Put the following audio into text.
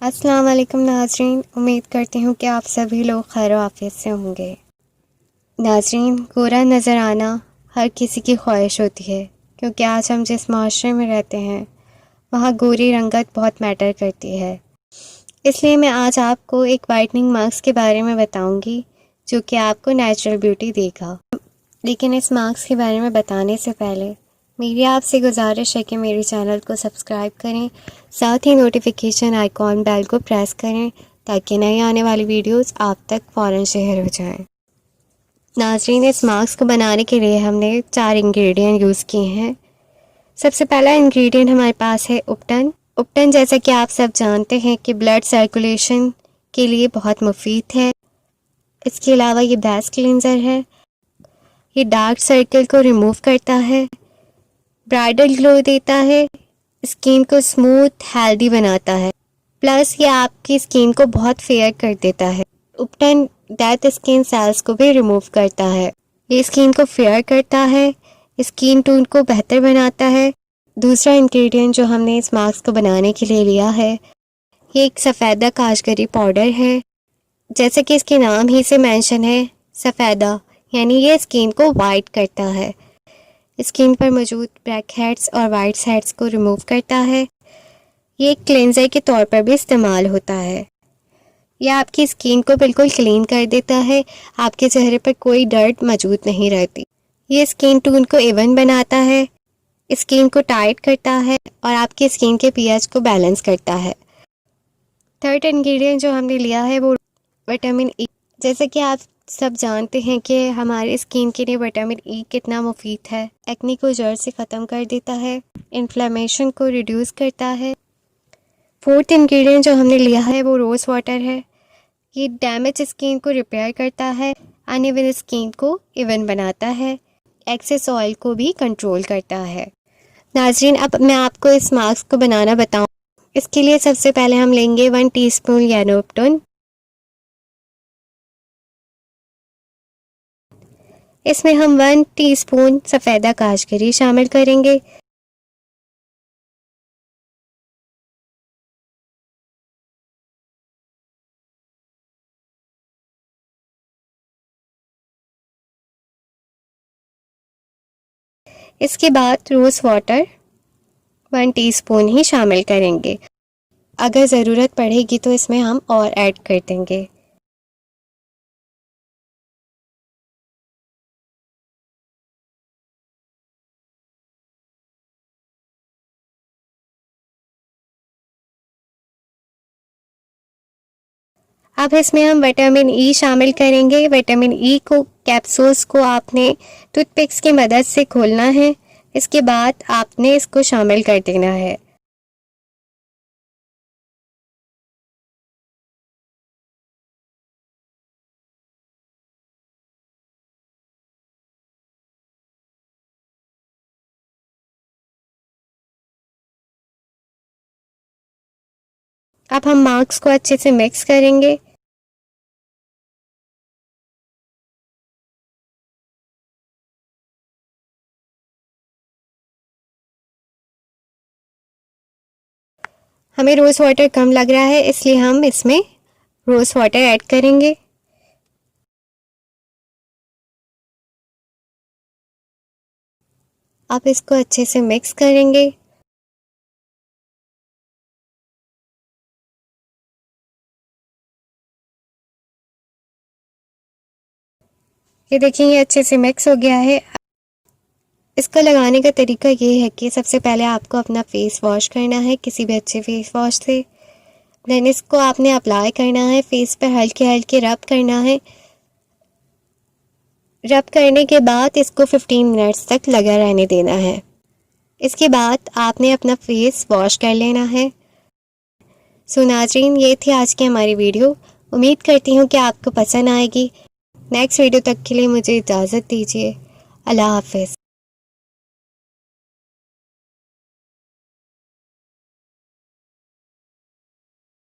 अस्सलाम वालेकुम नाज़रीन, उम्मीद करती हूँ कि आप सभी लोग खैर आफियत से होंगे। नाज़रीन, गोरा नज़र आना हर किसी की ख्वाहिश होती है, क्योंकि आज हम जिस माशरे में रहते हैं वहाँ गोरी रंगत बहुत मैटर करती है। इसलिए मैं आज आपको एक वाइटनिंग मास्क के बारे में बताऊँगी जो कि आपको नेचुरल ब्यूटी देगा। लेकिन इस मास्क के बारे में बताने से पहले मेरी आपसे गुजारिश है कि मेरे चैनल को सब्सक्राइब करें, साथ ही नोटिफिकेशन आइकॉन बेल को प्रेस करें ताकि नई आने वाली वीडियोस आप तक फ़ौरन शेयर हो जाएं। नाज़रीन, इस मास्क को बनाने के लिए हमने 4 इंग्रेडिएंट यूज़ किए हैं। सबसे पहला इंग्रेडिएंट हमारे पास है उपटन। उपटन जैसा कि आप सब जानते हैं कि ब्लड सर्कुलेशन के लिए बहुत मुफीद है। इसके अलावा ये बेस्ट क्लींजर है। ये डार्क सर्कल को रिमूव करता है, ब्राइडल ग्लो देता है, स्किन को स्मूथ हेल्दी बनाता है, प्लस ये आपकी स्किन को बहुत फेयर कर देता है। उपटन डेड स्किन सेल्स को भी रिमूव करता है। ये स्किन को फेयर करता है, स्किन टोन को बेहतर बनाता है। दूसरा इंग्रेडिएंट जो हमने इस मास्क को बनाने के लिए लिया है, ये एक सफ़ेदा काशगरी पाउडर है। जैसे कि इसके नाम ही से मेंशन है, सफ़ेदा यानी ये स्किन को वाइट करता है, स्किन पर मौजूद ब्लैक हेड्स और वाइट हेड्स को रिमूव करता है। ये एक क्लेंजर के तौर पर भी इस्तेमाल होता है। यह आपकी स्किन को बिल्कुल क्लीन कर देता है, आपके चेहरे पर कोई डर्ट मौजूद नहीं रहती। ये स्किन टोन को इवन बनाता है, स्किन को टाइट करता है और आपकी स्किन के पीएच को बैलेंस करता है। थर्ड इंग्रेडिएंट जो हमने लिया है वो विटामिन ई। जैसे कि आप सब जानते हैं कि हमारी स्किन के लिए विटामिन ई कितना मुफीद है। एक्ने को जड़ से ख़त्म कर देता है, इन्फ्लेमेशन को रिड्यूस करता है। फोर्थ इंग्रेडिएंट जो हमने लिया है वो रोज़ वाटर है। ये डैमेज स्किन को रिपेयर करता है, अनइवन स्किन को इवन बनाता है, एक्सेस ऑयल को भी कंट्रोल करता है। नाज़रीन, अब मैं आपको इस मास्क को बनाना बताऊँ। इसके लिए सबसे पहले हम लेंगे 1 टीस्पून येलो उपटन। इसमें हम 1 टीस्पून सफ़ेदा काशगरी शामिल करेंगे। इसके बाद रोज़ वाटर 1 टीस्पून ही शामिल करेंगे। अगर ज़रूरत पड़ेगी तो इसमें हम और ऐड कर देंगे। अब इसमें हम विटामिन ई शामिल करेंगे। विटामिन ई को कैप्सूल्स को आपने टूथपिक्स की मदद से खोलना है। इसके बाद आपने इसको शामिल कर देना है। अब हम मास्क को अच्छे से मिक्स करेंगे। हमें रोज़ वाटर कम लग रहा है, इसलिए हम इसमें रोज़ वाटर ऐड करेंगे। अब इसको अच्छे से मिक्स करेंगे। ये देखिए, ये अच्छे से मिक्स हो गया है। इसको लगाने का तरीका ये है कि सबसे पहले आपको अपना फेस वॉश करना है किसी भी अच्छे फेस वॉश से। देन इसको आपने अप्लाई करना है, फेस पर हल्के हल्के रब करना है। रब करने के बाद इसको 15 मिनट्स तक लगा रहने देना है। इसके बाद आपने अपना फेस वॉश कर लेना है। सो नाज़रीन, ये थी आज की हमारी वीडियो। उम्मीद करती हूँ कि आपको पसंद आएगी। नेक्स्ट वीडियो तक के लिए मुझे इजाज़त दीजिए। अल्लाह हाफ़िज़।